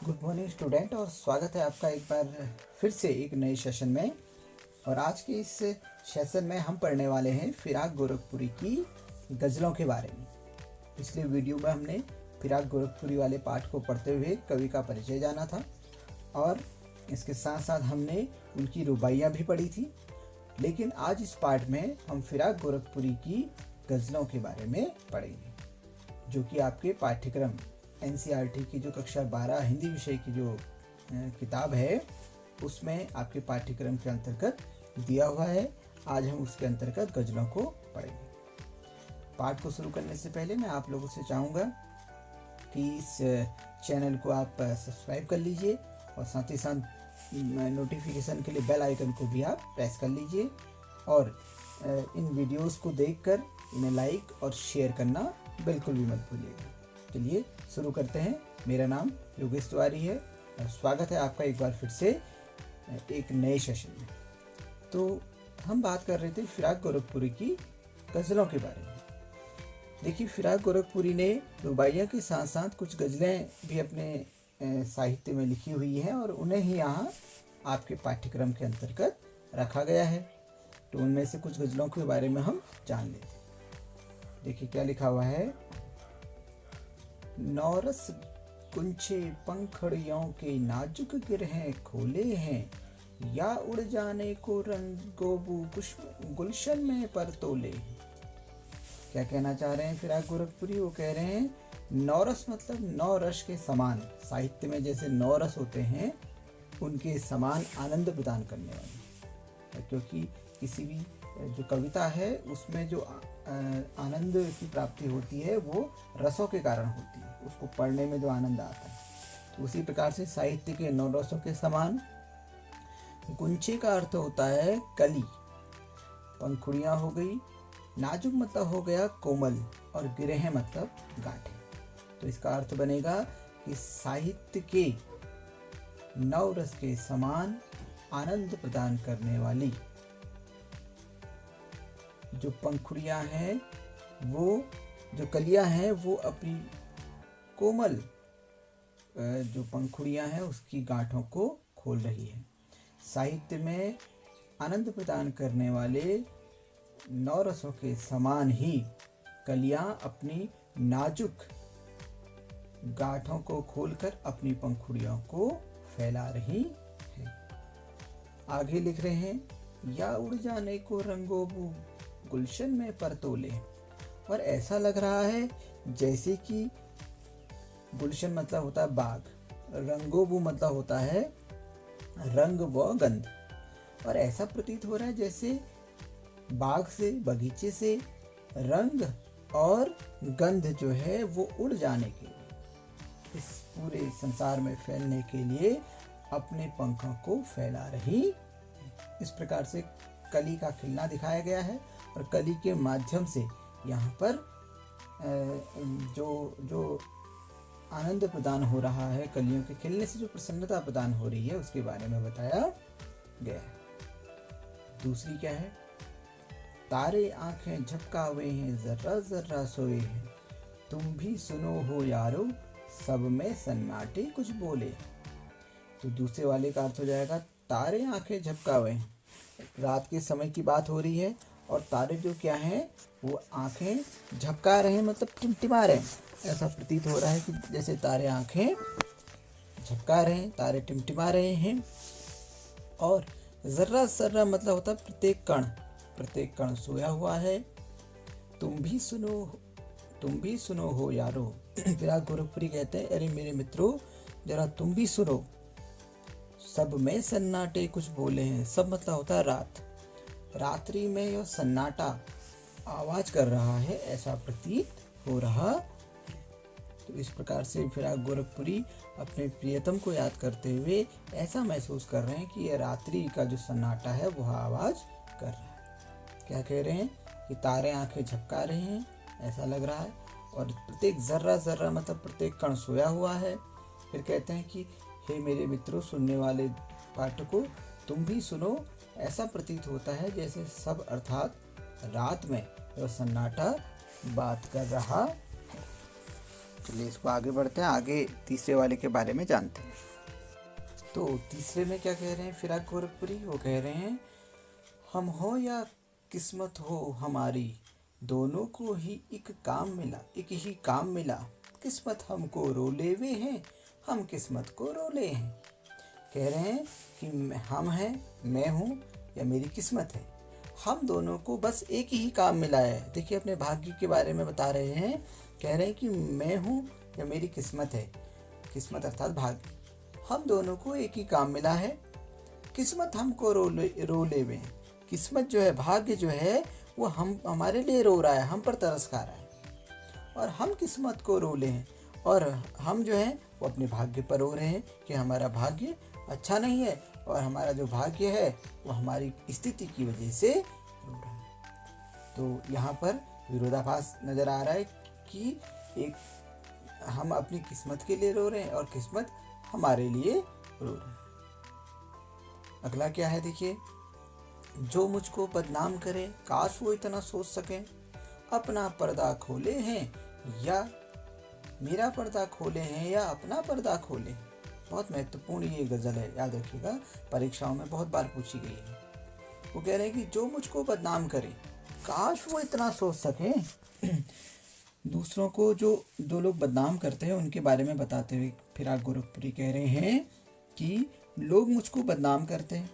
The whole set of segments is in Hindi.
गुड मॉर्निंग स्टूडेंट, और स्वागत है आपका एक बार फिर से एक नए सेशन में। और आज के इस सेशन में हम पढ़ने वाले हैं फिराक गोरखपुरी की गज़लों के बारे में। पिछले वीडियो में हमने फिराक गोरखपुरी वाले पाठ को पढ़ते हुए कवि का परिचय जाना था और इसके साथ साथ हमने उनकी रुबाइयाँ भी पढ़ी थी। लेकिन आज इस पाठ में हम फिराक गोरखपुरी की गज़लों के बारे में पढ़ेंगे, जो कि आपके पाठ्यक्रम NCERT की जो कक्षा 12 हिंदी विषय की जो किताब है उसमें आपके पाठ्यक्रम के अंतर्गत दिया हुआ है। आज हम उसके अंतर्गत गज़लों को पढ़ेंगे। पाठ को शुरू करने से पहले मैं आप लोगों से चाहूँगा कि इस चैनल को आप सब्सक्राइब कर लीजिए और साथ ही साथ नोटिफिकेशन के लिए बेल आइकन को भी आप प्रेस कर लीजिए और इन वीडियोस को देखकर इन्हें लाइक और शेयर करना बिल्कुल भी मत भूलिएगा। चलिए शुरू करते हैं। मेरा नाम योगेश तिवारी है और स्वागत है आपका एक बार फिर से एक नए सेशन में। तो हम बात कर रहे थे फिराक गोरखपुरी की गज़लों के बारे में। देखिए, फिराक गोरखपुरी ने रुबाइयाँ के साथ साथ कुछ गज़लें भी अपने साहित्य में लिखी हुई हैं और उन्हें ही यहाँ आपके पाठ्यक्रम के अंतर्गत रखा गया है। तो उनमें से कुछ गज़लों के बारे में हम जान लेते हैं। देखिए क्या लिखा हुआ है। नौरस कुंछे पंखड़ियों के नाजुक गिरहें खोले हैं, या उड़ जाने को रंगोबू गुलशन में पर तोले। क्या कहना चाह रहे हैं फिराक गोरखपुरी? वो कह रहे हैं नौरस मतलब नौ रस के समान, साहित्य में जैसे नौ रस होते हैं उनके समान आनंद प्रदान करने वाले। क्योंकि किसी भी जो कविता है उसमें जो आनंद की प्राप्ति होती है वो रसों के कारण होती है, उसको पढ़ने में जो आनंद आता है। तो उसी प्रकार से साहित्य के नौ रसों के समान गुंछे का अर्थ होता है कली, पंखुड़ियाँ हो गई, नाजुक मतलब हो गया कोमल और गिरहें मतलब गांठें। तो इसका अर्थ बनेगा कि साहित्य के नौ रस के समान आनंद प्रदान करने वाली जो पंखुड़ियाँ हैं, वो जो कलियाँ हैं, वो अपनी कोमल जो पंखुड़ियाँ हैं उसकी गांठों को खोल रही है। साहित्य में आनंद प्रदान करने वाले नौ रसों के समान ही कलियाँ अपनी नाजुक गांठों को खोलकर अपनी पंखुड़ियों को फैला रही है। आगे लिख रहे हैं, या उड़ जाने को रंगोबू गुलशन में पर तोले। और ऐसा लग रहा है जैसे कि गुलशन मतलब होता है बाग, रंगोबू मतलब होता है रंग व गंध, और ऐसा प्रतीत हो रहा है जैसे बाग से, बगीचे से रंग और गंध जो है वो उड़ जाने के लिए, इस पूरे संसार में फैलने के लिए अपने पंखों को फैला रही। इस प्रकार से कली का खिलना दिखाया गया है और कली के माध्यम से यहाँ पर जो आनंद प्रदान हो रहा है, कलियों के खिलने से जो प्रसन्नता प्रदान हो रही है उसके बारे में बताया गया है। दूसरी क्या है? तारे आंखें झपकावे हैं, जर्रा जर्रा सोए हैं, तुम भी सुनो हो यारो, सब में सन्नाटे कुछ बोले। तो दूसरे वाले का अर्थ हो जाएगा तारे आंखें झपकावे हैं। रात के समय की बात हो रही है और तारे जो क्या हैं वो आंखें झपका रहे हैं, मतलब टिमटिमा रहे हैं। ऐसा प्रतीत हो रहा है कि जैसे तारे आंखें झपका रहे हैं, तारे टिमटिमा रहे हैं। और जर्रा जर्रा मतलब होता है प्रत्येक कण, प्रत्येक कण सोया हुआ है। तुम भी सुनो हो यारो। फिराक गोरखपुरी कहते हैं, अरे मेरे मित्रों जरा तुम भी सुनो। सब में सन्नाटे कुछ बोले हैं। सब मतलब होता है रात, रात्रि में यह सन्नाटा आवाज कर रहा है, ऐसा प्रतीत हो रहा। तो इस प्रकार से फिराक गोरखपुरी अपने प्रियतम को याद करते हुए ऐसा महसूस कर रहे हैं कि यह रात्रि का जो सन्नाटा है वह आवाज कर रहा है। क्या कह रहे हैं कि तारे आंखें झपका रहे हैं, ऐसा लग रहा है, और प्रत्येक जर्रा जर्रा मतलब प्रत्येक कण सोया हुआ है। फिर कहते हैं कि हे मेरे मित्रों, सुनने वाले पाठकों, तुम भी सुनो। ऐसा प्रतीत होता है जैसे सब अर्थात रात में वह सन्नाटा बात कर रहा। चलिए इसको आगे बढ़ते हैं, आगे तीसरे वाले के बारे में जानते हैं। तो तीसरे में क्या कह रहे हैं फिराक गोरखपुरी? वो कह रहे हैं, हम हो या किस्मत हो हमारी, दोनों को ही एक ही काम मिला। किस्मत हमको रोले हुए हैं, हम किस्मत को रोले हैं। कह रहे हैं कि हम हैं, मैं हूँ या मेरी किस्मत है, हम दोनों को बस एक ही काम मिला है। देखिए अपने भाग्य के बारे में बता रहे हैं, कह रहे हैं कि मैं हूँ या मेरी किस्मत है, किस्मत अर्थात भाग्य, हम दोनों को एक ही काम मिला है। किस्मत हमको रोले हुए हैं, किस्मत जो है, भाग्य जो है वो हमारे लिए रो रहा है, हम पर तरस खा रहा है, और हम किस्मत को रोले हैं, और हम जो है वो अपने भाग्य पर रो रहे हैं कि हमारा भाग्य अच्छा नहीं है, और हमारा जो भाग्य है वो हमारी स्थिति की वजह से रो रहा है। तो यहाँ पर विरोधाभास नज़र आ रहा है कि एक हम अपनी किस्मत के लिए रो रहे हैं और किस्मत हमारे लिए रो रही है। अगला क्या है देखिए, जो मुझको बदनाम करे, काश वो इतना सोच सके, अपना पर्दा खोले हैं या मेरा पर्दा खोले हैं या अपना पर्दा खोले। बहुत महत्वपूर्ण ये गज़ल है, याद रखिएगा, परीक्षाओं में बहुत बार पूछी गई है। वो कह रहे हैं कि जो मुझको बदनाम करे, काश वो इतना सोच सके। दूसरों को जो लोग बदनाम करते हैं उनके बारे में बताते हुए फिराक गोरखपुरी कह रहे हैं कि लोग मुझको बदनाम करते हैं,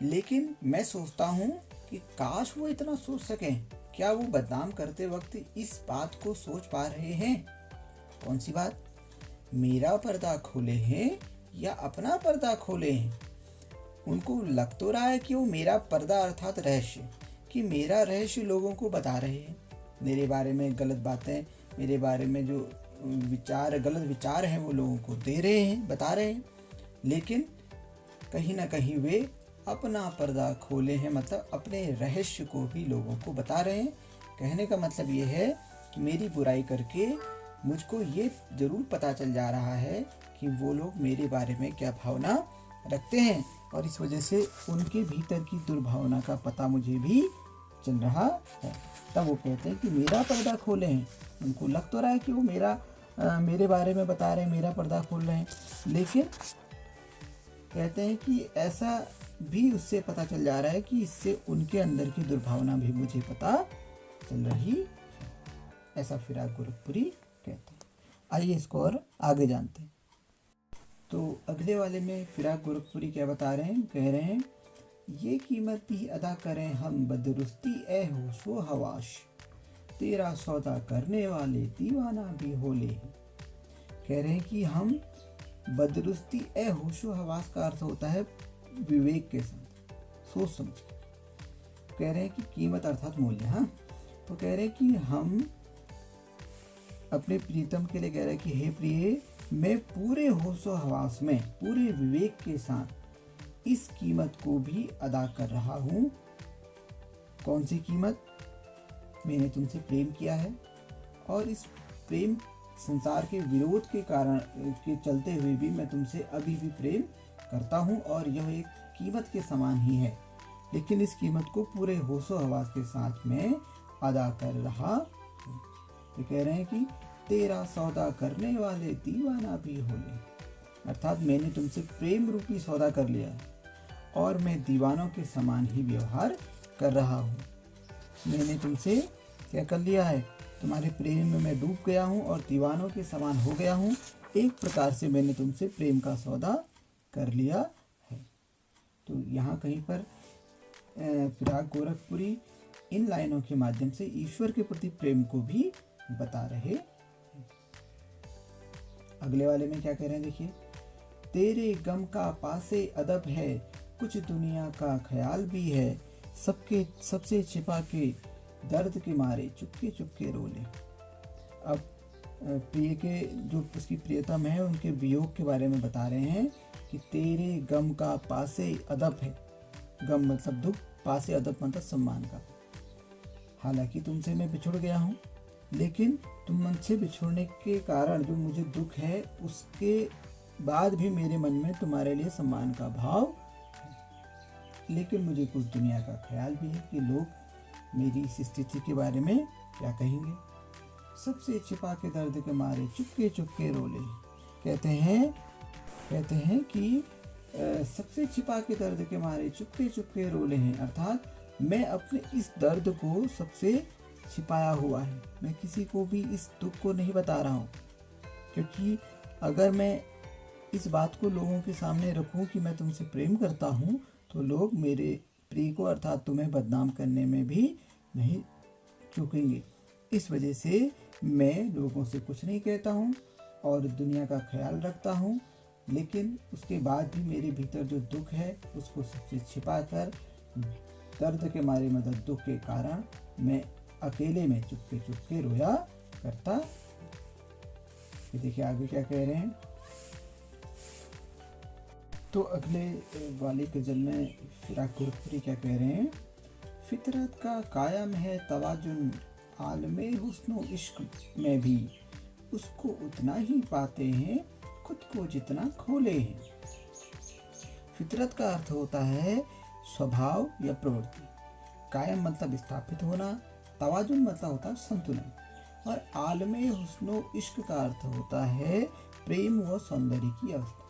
लेकिन मैं सोचता हूँ कि काश वो इतना सोच सकें। क्या वो बदनाम करते वक्त इस बात को सोच पा रहे हैं? कौन सी बात? मेरा पर्दा खोले हैं या अपना पर्दा खोले हैं। उनको लग तो रहा है कि वो मेरा पर्दा अर्थात रहस्य, कि मेरा रहस्य लोगों को बता रहे हैं, मेरे बारे में गलत बातें, मेरे बारे में जो गलत विचार हैं वो लोगों को दे रहे हैं, बता रहे हैं, लेकिन कहीं ना कहीं वे अपना पर्दा खोले हैं, मतलब अपने रहस्य को भी लोगों को बता रहे हैं। कहने का मतलब ये है कि मेरी बुराई करके मुझको ये ज़रूर पता चल जा रहा है कि वो लोग मेरे बारे में क्या भावना रखते हैं, और इस वजह से उनके भीतर की दुर्भावना का पता मुझे भी चल रहा है। तब वो कहते हैं कि मेरा पर्दा खोले हैं। उनको लग तो रहा है कि वो मेरे बारे में बता रहे हैं, मेरा पर्दा खोल रहे हैं, लेकिन कहते हैं कि ऐसा भी उससे पता चल जा रहा है कि इससे उनके अंदर की दुर्भावना भी मुझे पता चल रही है। ऐसा फिराक गोरखपुरी कहते हैं। आइए इसको और आगे जानते हैं। तो अगले वाले में फिराक गोरखपुरी क्या बता रहे हैं? कह रहे हैं, ये कीमत भी अदा करें हम बदरुस्ती ए होशो हवाश, तेरा सौदा करने वाले दीवाना भी होले हैं। कह रहे हैं कि हम बदरुस्ती ए होशो हवास का अर्थ होता है विवेक के साथ, सोच समझ के। कह रहे हैं कि कीमत अर्थात मूल्य। हाँ, तो कह रहे हैं कि हम अपने प्रीतम के लिए कह रहे हैं कि हे प्रिय, मैं पूरे होशो हवास में, पूरे विवेक के साथ इस कीमत को भी अदा कर रहा हूँ। कौन सी कीमत? मैंने तुमसे प्रेम किया है, और इस प्रेम संसार के विरोध के कारण के चलते हुए भी मैं तुमसे अभी भी प्रेम करता हूँ, और यह एक कीमत के समान ही है, लेकिन इस कीमत को पूरे होशो हवास के साथ में अदा कर रहा हूँ। तो कह रहे हैं कि तेरा सौदा करने वाले दीवाना भी होले, अर्थात मैंने तुमसे प्रेम रूपी सौदा कर लिया है, और मैं दीवानों के समान ही व्यवहार कर रहा हूँ। मैंने तुमसे क्या कर लिया है? तुम्हारे प्रेम में मैं डूब गया हूँ और दीवानों के समान हो गया हूँ। एक प्रकार से मैंने तुमसे प्रेम का सौदा कर लिया है। तो यहाँ कहीं पर फिराक गोरखपुरी इन लाइनों के माध्यम से ईश्वर के प्रति प्रेम को भी बता रहे हैं। अगले वाले में क्या कह रहे हैं देखिए, तेरे गम का पासे अदब है, कुछ दुनिया का ख्याल भी है, सबसे छिपा के दर्द के मारे चुपके चुपके रोले। अब प्रिय के जो उसकी प्रियतम है उनके वियोग के बारे में बता रहे हैं कि तेरे गम का पासे अदब है। गम मतलब दुख, पासे अदब मतलब सम्मान का। हालांकि तुमसे मैं बिछुड़ गया हूँ, लेकिन तुम मुझसे बिछुड़ने के कारण जो मुझे दुख है, उसके बाद भी मेरे मन में तुम्हारे लिए सम्मान का भाव है। लेकिन मुझे कुछ दुनिया का ख्याल भी है कि लोग मेरी इस स्थिति के बारे में क्या कहेंगे। सबसे छिपा के दर्द के मारे चुपके चुपके रोले। कहते हैं कि सबसे छिपा के दर्द के मारे चुपके चुपके रोले हैं, अर्थात मैं अपने इस दर्द को सबसे छिपाया हुआ है। मैं किसी को भी इस दुख को नहीं बता रहा हूँ, क्योंकि अगर मैं इस बात को लोगों के सामने रखूं कि मैं तुमसे प्रेम करता हूँ, तो लोग मेरे प्रिय को अर्थात तुम्हें बदनाम करने में भी नहीं चूकेंगे। इस वजह से मैं लोगों से कुछ नहीं कहता हूँ और दुनिया का ख्याल रखता हूँ, लेकिन उसके बाद भी मेरे भीतर जो दुख है उसको सबसे छिपा कर दर्द के मारे मतलब दुख के कारण मैं अकेले में चुपके चुपके रोया करता। ये देखिए आगे क्या कह रहे हैं। तो अगले वाली गजल में फिराक गोरखपुरी क्या कह रहे हैं। फितरत का कायम है तवाजुन, आलमे हुस्नो इश्क में भी उसको उतना ही पाते हैं खुद को जितना खोले हैं। फितरत का अर्थ होता है स्वभाव या प्रवृत्ति। कायम मतलब स्थापित होना, तवाजुन मतलब होता है संतुलन, और आलमे हुस्नो इश्क का अर्थ होता है प्रेम व सौंदर्य की अवस्था।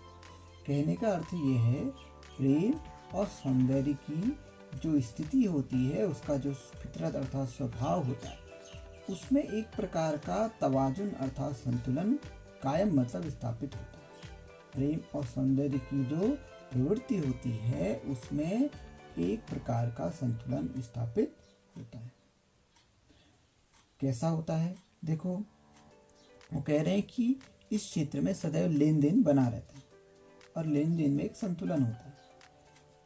कहने का अर्थ ये है प्रेम और सौंदर्य की जो स्थिति होती है उसका जो फितरत अर्थात स्वभाव होता है, उसमें एक प्रकार का तवाजुन अर्थात संतुलन कायम मतलब स्थापित होता है। प्रेम और सौंदर्य की जो प्रवृत्ति होती है उसमें एक प्रकार का संतुलन स्थापित होता है। कैसा होता है देखो, वो कह रहे हैं कि इस क्षेत्र में सदैव लेन देन बना रहता है और लेन देन में एक संतुलन होता है।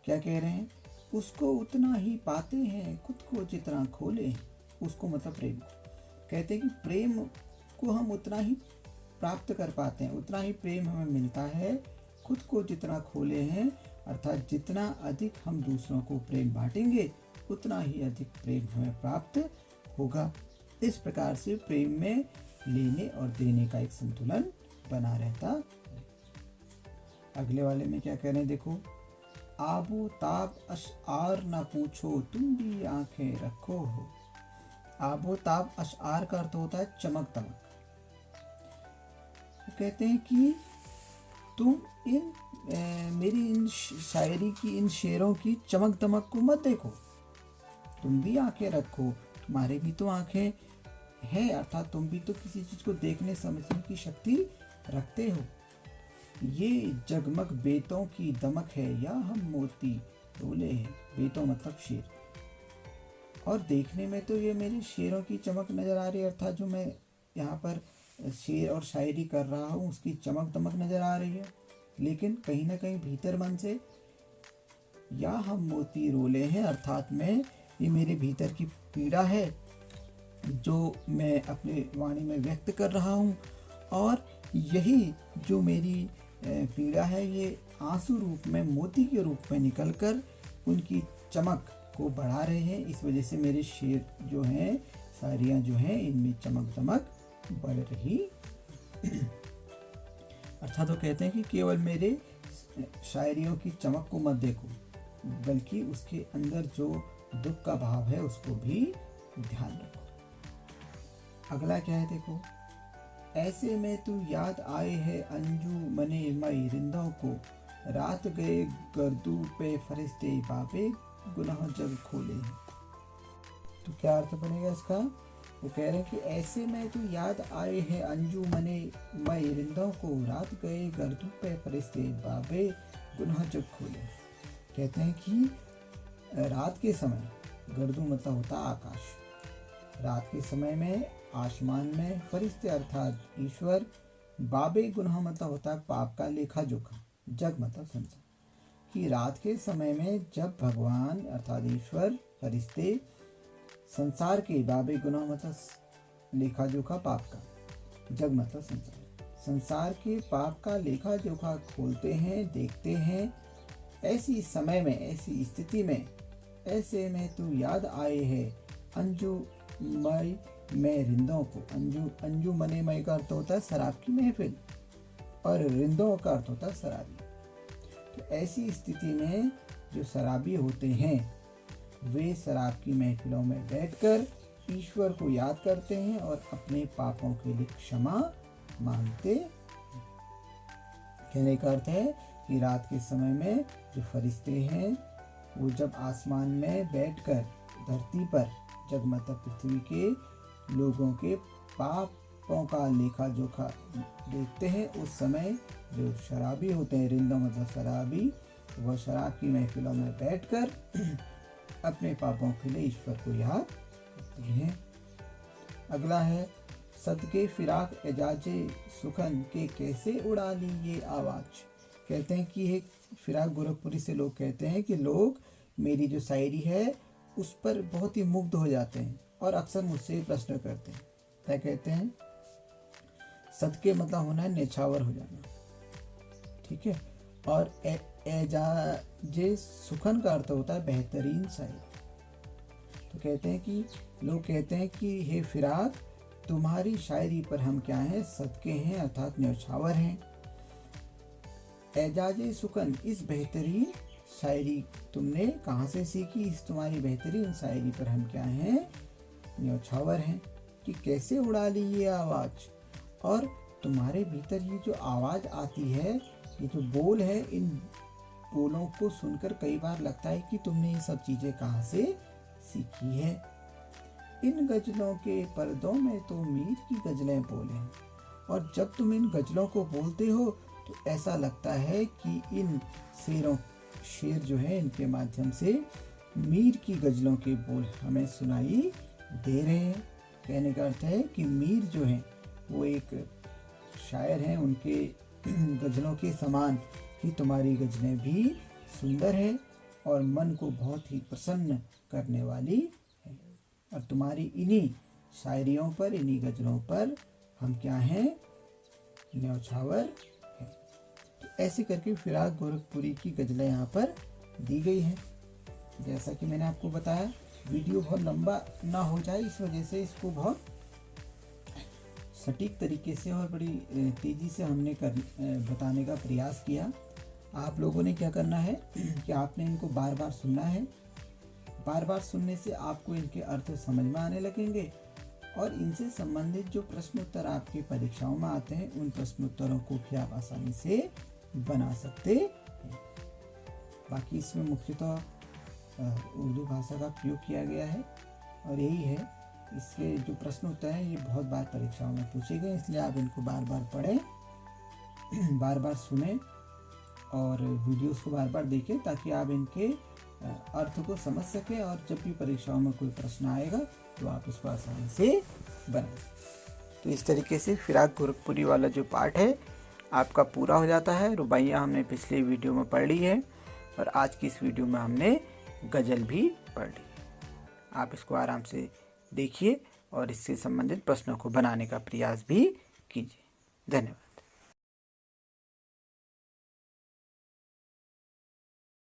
क्या कह रहे हैं, उसको उतना ही पाते हैं खुद को जितना खोले। उसको मतलब प्रेम को कहते हैं कि प्रेम को हम उतना ही प्राप्त कर पाते हैं, उतना ही प्रेम हमें मिलता है खुद को जितना खोले हैं, अर्थात जितना अधिक हम दूसरों को प्रेम बांटेंगे उतना ही अधिक प्रेम हमें प्राप्त होगा। इस प्रकार से प्रेम में लेने और देने का एक संतुलन बना रहता है। अगले वाले में क्या कह रहे हैं देखो। आबो ताब अशआर न पूछो तुम भी आंखें रखो हो। आबो ताब अशआर का अर्थ होता है चमक दमक। कहते हैं कि तुम मेरी इन शायरी की इन शेरों की चमक दमक को मत देखो, तुम भी आंखें रखो, तुम्हारे भी तो आंखें हैं, अर्थात तुम भी तो किसी चीज को देखने समझने की शक्ति रखते हो। ये जगमग बेतों की दमक है या हम मोती तोले हैं। बेतों मतलब शेर, और देखने में तो ये मेरी शेरों की चमक नजर आ रही है, अर्थात जो मैं यहाँ पर शेर और शायरी कर रहा हूँ उसकी चमक दमक नजर आ रही है, लेकिन कहीं ना कहीं भीतर मन से या हम मोती रोले हैं, अर्थात मैं ये मेरे भीतर की पीड़ा है जो मैं अपने वाणी में व्यक्त कर रहा हूँ, और यही जो मेरी पीड़ा है ये आंसू रूप में मोती के रूप में निकलकर उनकी चमक को बढ़ा रहे हैं। इस वजह से मेरे शेर जो हैं, शायरियाँ जो हैं, इनमें चमक दमक बढ़ रही। अर्थात वो कहते हैं कि केवल मेरे शायरियों की चमक को मत देखो, बल्कि उसके अंदर जो दुख का भाव है उसको भी ध्यान रखो। अगला क्या है देखो। ऐसे में तू याद आए है अंजू मने मई रिंदों को, रात गए गर्दू पे फरिश्ते बाबे गुनाह जब खोले। तो क्या अर्थ बनेगा इसका। वो कह रहे हैं कि ऐसे में तू याद आए है अंजू मने मई रिंदों को, रात गए गर्दू पे फरिश्ते बाबे गुनाह जब खोले। कहते हैं कि रात के समय, गर्दू मतलब होता आकाश, रात के समय में आसमान में फरिश्ते अर्थात ईश्वर, बाबे गुनाह मतलब होता है पाप का लेखा जोखा, जग मतलब संसार, कि रात के समय में जब भगवान अर्थात ईश्वर, फरिश्ते संसार के, बाबे गुनाह मतलब लेखा जोखा पाप का, जग मतलब संसार, संसार के पाप का लेखा जोखा खोलते हैं, देखते हैं, ऐसी समय में, ऐसी स्थिति में, ऐसे में तू याद आए है अंजू मई मैं रिंदों को। अंजू मने मई का अर्थ होता है शराब की महफिल, और रिंदों का अर्थ होता है शराबी। तो ऐसी स्थिति में जो शराबी होते हैं वे शराब की महफिलों में बैठकर ईश्वर को याद करते हैं और अपने पापों के लिए क्षमा मांगते। कहने का अर्थ है कि रात के समय में जो फरिश्ते हैं वो जब आसमान में बैठकर धरती पर जगमगती पृथ्वी के लोगों के पापों का लेखा जोखा देखते हैं, उस समय जो शराबी होते हैं, रिंदों मतलब शराबी, वह शराब की महफिलों में बैठकर अपने पापों के लिए ईश्वर को याद करते हैं। अगला है सदके फिराक एजाजे सुखन के कैसे उड़ा ली ये आवाज। कहते हैं कि एक फिराक गोरखपुरी से लोग कहते हैं कि लोग मेरी जो शायरी है उस पर बहुत ही मुग्ध हो जाते हैं और अक्सर मुझसे प्रश्न करते हैं। क्या कहते हैं? सदके मतलब होना है नेछावर हो जाना, ठीक है। और एजाजे सुखन का अर्थ होता है बेहतरीन शायरी। तो कहते हैं कि लोग कहते हैं कि हे फिराक, तुम्हारी शायरी पर हम क्या हैं? सदके हैं, अर्थात न्यौछावर हैं। एजाजे सुखन, इस बेहतरीन शायरी तुमने कहाँ से सीखी? इस तुम्हारी बेहतरीन शायरी पर हम क्या हैं? न्यौछावर हैं। कि कैसे उड़ा ली ये आवाज़, और तुम्हारे भीतर ये जो आवाज़ आती है, ये जो बोल है, इन बोलों को सुनकर कई बार लगता है कि तुमने ये सब चीज़ें कहाँ से सीखी है। इन गज़लों के पर्दों में तो मीर की गज़लें बोलें, और जब तुम इन गज़लों को बोलते हो तो ऐसा लगता है कि इन शेर जो है इनके माध्यम से मीर की गज़लों के बोल हमें सुनाई दे रहे हैं। कहने का अर्थ है कि मीर जो हैं वो एक शायर हैं, उनके गज़लों के समान ही तुम्हारी गज़लें भी सुंदर हैं और मन को बहुत ही प्रसन्न करने वाली है। और तुम्हारी इन्हीं शायरियों पर, इन्हीं गज़लों पर हम क्या हैं? न्यौछावर हैं। तो ऐसे करके फिराक गोरखपुरी की गज़लें यहाँ पर दी गई हैं। जैसा कि मैंने आपको बताया, वीडियो बहुत लंबा ना हो जाए इस वजह से इसको बहुत सटीक तरीके से और बड़ी तेज़ी से हमने बताने का प्रयास किया। आप लोगों ने क्या करना है कि आपने इनको बार बार सुनना है। बार बार सुनने से आपको इनके अर्थ समझ में आने लगेंगे और इनसे संबंधित जो प्रश्न उत्तर आपकी परीक्षाओं में आते हैं, उन प्रश्न उत्तरों को भी आप आसानी से बना सकते हैं। बाकी इसमें मुख्यतः उर्दू भाषा का प्रयोग किया गया है और यही है, इसके जो प्रश्न उत्तर हैं ये बहुत बार परीक्षाओं में पूछे गए, इसलिए आप इनको बार बार पढ़ें, बार बार सुनें और वीडियोस को बार बार देखें ताकि आप इनके अर्थ को समझ सकें और जब भी परीक्षाओं में कोई प्रश्न आएगा तो आप उसको आसानी से बना सकें। तो इस तरीके से फिराक गोरखपुरी वाला जो पार्ट है आपका पूरा हो जाता है। रुबाइयाँ हमने पिछले वीडियो में पढ़ ली है और आज की इस वीडियो में हमने गज़ल भी पढ़ ली है। आप इसको आराम से देखिए और इससे संबंधित प्रश्नों को बनाने का प्रयास भी कीजिए। धन्यवाद।